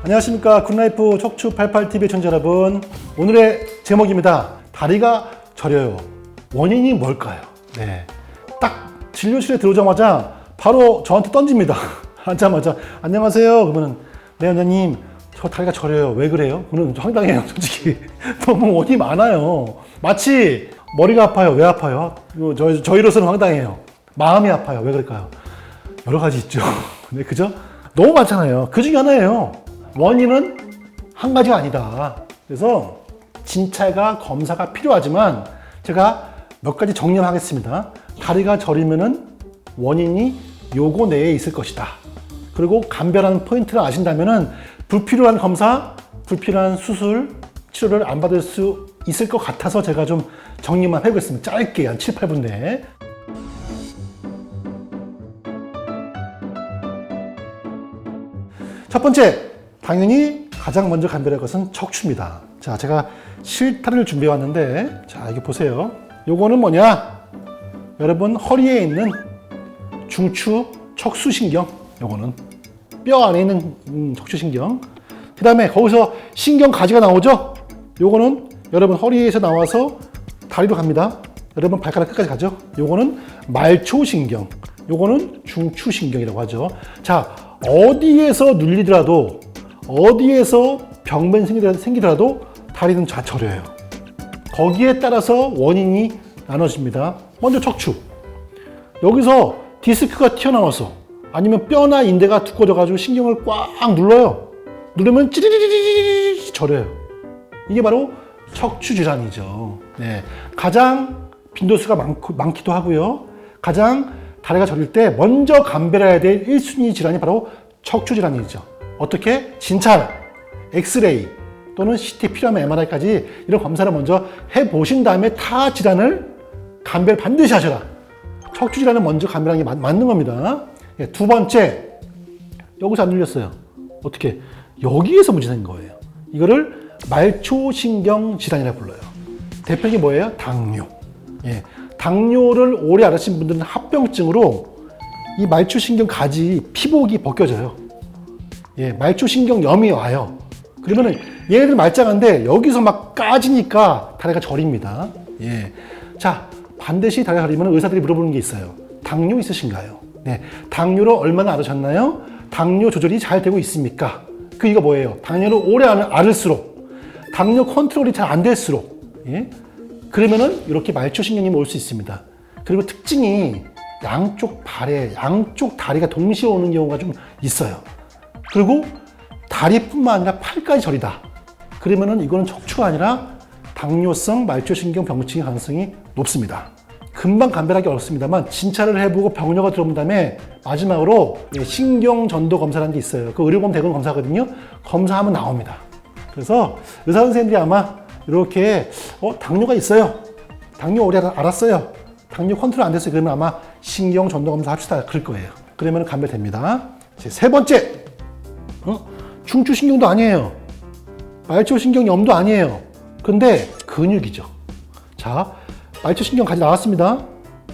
안녕하십니까. 굿라이프 척추 88TV의 청자 여러분. 오늘의 제목입니다. 다리가 저려요. 원인이 뭘까요? 네. 딱 진료실에 들어오자마자 바로 저한테 던집니다. 앉자마자 안녕하세요. 그러면 네 원장님 저 다리가 저려요. 왜 그래요? 그러면 황당해요. 솔직히 너무 원인이 많아요. 마치 머리가 아파요. 왜 아파요? 저희로서는 황당해요. 마음이 아파요. 왜 그럴까요? 여러 가지 있죠. 네, 그죠? 너무 많잖아요. 그 중에 하나예요. 원인은 한 가지가 아니다. 그래서 진찰과 검사가 필요하지만 제가 몇 가지 정리하겠습니다. 다리가 저리면은 원인이 요거 내에 있을 것이다. 그리고 감별하는 포인트를 아신다면은 불필요한 검사, 불필요한 수술, 치료를 안 받을 수 있을 것 같아서 제가 좀 정리만 해보겠습니다. 짧게 한 7, 8분 내에. 첫 번째, 당연히 가장 먼저 감별할 것은 척추입니다. 자, 제가 실타를 준비해 왔는데, 자, 이거 보세요. 요거는 뭐냐? 여러분, 허리에 있는 중추 척수신경, 요거는 뼈 안에 있는 척추신경. 그 다음에 거기서 신경 가지가 나오죠? 요거는 여러분 허리에서 나와서 다리로 갑니다. 여러분 발가락 끝까지 가죠? 요거는 말초신경, 요거는 중추신경이라고 하죠. 자, 어디에서 눌리더라도, 어디에서 병변이 생기더라도 다리는 다 저려요. 거기에 따라서 원인이 나눠집니다. 먼저 척추. 여기서 디스크가 튀어나와서 아니면 뼈나 인대가 두꺼워져가지고 신경을 꽉 눌러요. 누르면 찌리리리리 저려요. 이게 바로 척추 질환이죠. 네. 가장 빈도수가 많기도 하고요. 가장 다리가 저릴 때 먼저 감별해야 될 1순위 질환이 바로 척추 질환이죠. 어떻게? 진찰, 엑스레이 또는 CT 필요하면 MRI까지 이런 검사를 먼저 해보신 다음에 타 질환을 감별 반드시 하셔라. 척추 질환은 먼저 감별하는 게 맞는 겁니다. 네, 두 번째, 여기서 안 눌렸어요. 어떻게? 여기에서 문제 생긴 거예요. 이거를 말초신경 질환이라고 불러요. 대표적인 뭐예요? 당뇨. 예. 당뇨를 오래 앓으신 분들은 합병증으로 이 말초신경 가지 피복이 벗겨져요. 예, 말초신경염이 와요. 그러면은 얘네들 말짱한데 여기서 막 까지니까 다리가 저립니다. 예. 자, 반드시 다리가 저리면 의사들이 물어보는 게 있어요. 당뇨 있으신가요? 네. 당뇨를 얼마나 앓으셨나요? 당뇨 조절이 잘 되고 있습니까? 이거 뭐예요? 당뇨를 오래 앓을수록, 당뇨 컨트롤이 잘 안 될수록, 예? 그러면은 이렇게 말초신경이 올 수 있습니다. 그리고 특징이 양쪽 발에, 양쪽 다리가 동시에 오는 경우가 좀 있어요. 그리고 다리뿐만 아니라 팔까지 저리다. 그러면은 이거는 척추가 아니라 당뇨성 말초신경 병증의 가능성이 높습니다. 금방 감별하기 어렵습니다만 진찰을 해보고 병력을 들어본 다음에 마지막으로 신경전도 검사라는 게 있어요. 그 의료보험 대금 검사거든요. 검사하면 나옵니다. 그래서 의사 선생님들이 아마 이렇게 당뇨가 있어요. 당뇨 오래 알았어요. 당뇨 컨트롤 안 됐어요. 그러면 아마 신경전도 검사 합시다. 그럴 거예요. 그러면 감별됩니다. 세 번째, 중추신경도 아니에요. 말초신경염도 아니에요. 근데 근육이죠. 자, 말초신경 가지 나왔습니다.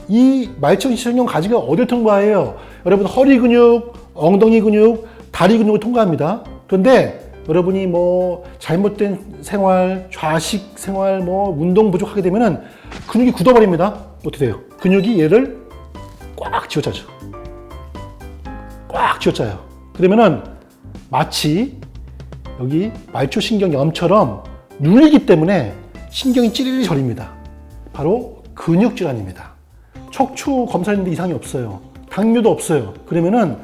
이 말초신경 가지가 어딜 통과해요? 여러분 허리 근육, 엉덩이 근육, 다리 근육을 통과합니다. 그런데 여러분이 뭐 잘못된 생활, 좌식 생활, 뭐 운동 부족하게 되면은 근육이 굳어버립니다. 어떻게 돼요? 근육이 얘를 꽉 쥐어짜죠. 꽉 쥐어짜요. 그러면은 마치 여기 말초신경염처럼 눌리기 때문에 신경이 찌릿 저립니다. 바로 근육질환입니다. 척추 검사했는데 이상이 없어요. 당뇨도 없어요. 그러면은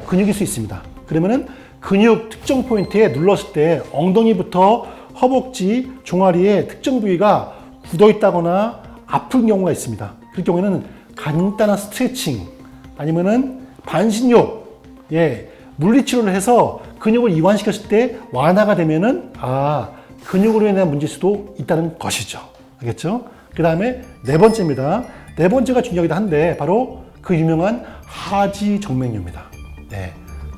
근육일 수 있습니다. 그러면은 근육 특정 포인트에 눌렀을 때 엉덩이부터 허벅지, 종아리에 특정 부위가 굳어 있다거나 아픈 경우가 있습니다. 그럴 경우에는 간단한 스트레칭 아니면은 반신욕, 물리치료를 해서 근육을 이완시켰을 때 완화가 되면은 근육으로 인한 문제일 수도 있다는 것이죠. 알겠죠? 그 다음에 네 번째입니다. 네 번째가 중요하기도 한데 바로 그 유명한 하지정맥류입니다. 네.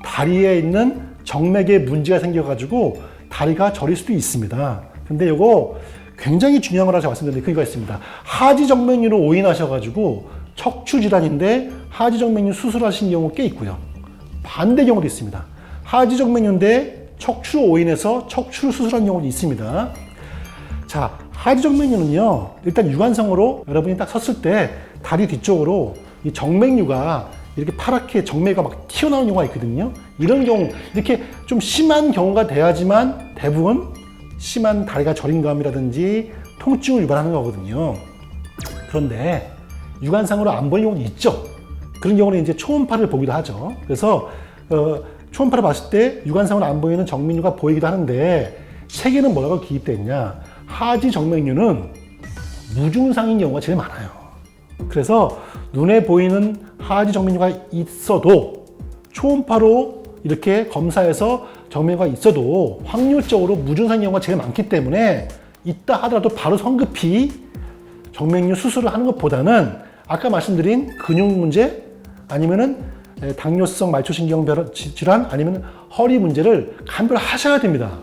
다리에 있는 정맥에 문제가 생겨가지고 다리가 저릴 수도 있습니다. 근데 이거 굉장히 중요한 거라고 제가 말씀드렸는데 그거 있습니다. 하지정맥류로 오인하셔가지고 척추질환인데 하지정맥류 수술하신 경우 꽤 있고요. 반대 경우도 있습니다. 하지정맥류인데 척추로 오인해서 척추를 수술한 경우도 있습니다. 자, 하지정맥류는요, 일단 유관성으로 여러분이 딱 섰을 때 다리 뒤쪽으로 이 정맥류가 이렇게 파랗게 정맥이 막 튀어나오는 경우가 있거든요. 이런 경우, 이렇게 좀 심한 경우가 돼야지만 대부분 심한 다리가 저림감이라든지 통증을 유발하는 거거든요. 그런데 유관상으로 안 보이는 경우도 있죠. 그런 경우는 이제 초음파를 보기도 하죠. 그래서 초음파를 봤을 때 유관상으로 안 보이는 정맥류가 보이기도 하는데 책에는 뭐라고 기입되어 있냐? 하지 정맥류는 무증상인 경우가 제일 많아요. 그래서 눈에 보이는 하지 정맥류가 있어도 초음파로 이렇게 검사해서 정맥류가 있어도 확률적으로 무증상인 경우가 제일 많기 때문에 있다 하더라도 바로 성급히 정맥류 수술을 하는 것보다는 아까 말씀드린 근육 문제 아니면은 당뇨성 말초신경 질환 아니면 허리 문제를 감별하셔야 됩니다.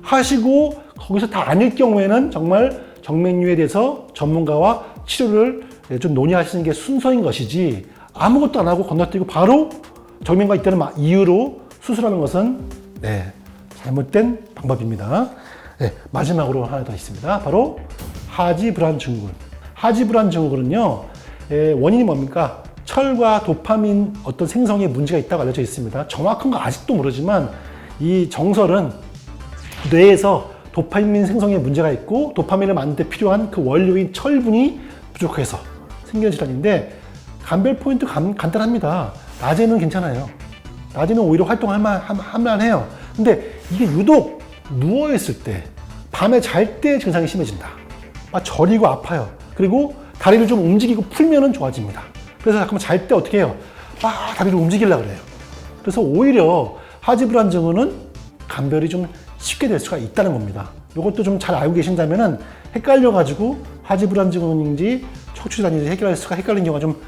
하시고 거기서 다 아닐 경우에는 정말 정맥류에 대해서 전문가와 치료를 좀 논의하시는 게 순서인 것이지 아무것도 안 하고 건너뛰고 바로 정맥류가 있다는 이유로 수술하는 것은 잘못된 방법입니다. 마지막으로 하나 더 있습니다. 바로 하지불안 증후군. 하지불안 증후군은요, 원인이 뭡니까? 철과 도파민 어떤 생성에 문제가 있다고 알려져 있습니다. 정확한 거 아직도 모르지만 이 정설은 뇌에서 도파민 생성에 문제가 있고 도파민을 만들 때 필요한 그 원료인 철분이 부족해서 생기는 질환인데 감별 포인트 간단합니다. 낮에는 괜찮아요. 낮에는 오히려 활동할 만해요. 근데 이게 유독 누워있을 때, 밤에 잘 때 증상이 심해진다. 막 저리고 아파요. 그리고 다리를 좀 움직이고 풀면은 좋아집니다. 그래서 잠깐만 잘 때 어떻게 해요? 막 다리를 움직이려고 그래요. 그래서 오히려 하지불안 증후는 감별이 좀 쉽게 될 수가 있다는 겁니다. 이것도 좀 잘 알고 계신다면은 헷갈려가지고 하지불안 증후인지 척추질환인지 헷갈리는 경우가 좀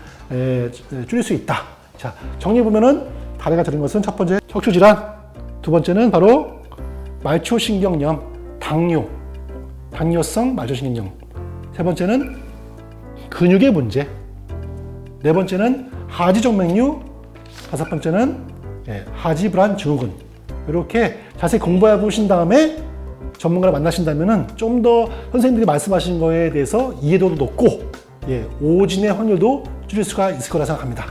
줄일 수 있다. 자, 정리해보면은 다리가 저린 것은 첫 번째 척추질환, 두 번째는 바로 말초신경염, 당뇨성 말초신경염, 세 번째는 근육의 문제, 네 번째는 하지정맥류, 다섯 번째는 하지불안 증후군. 이렇게 자세히 공부해 보신 다음에 전문가를 만나신다면 좀 더 선생님들이 말씀하신 거에 대해서 이해도도 높고 오진의 확률도 줄일 수가 있을 거라 생각합니다.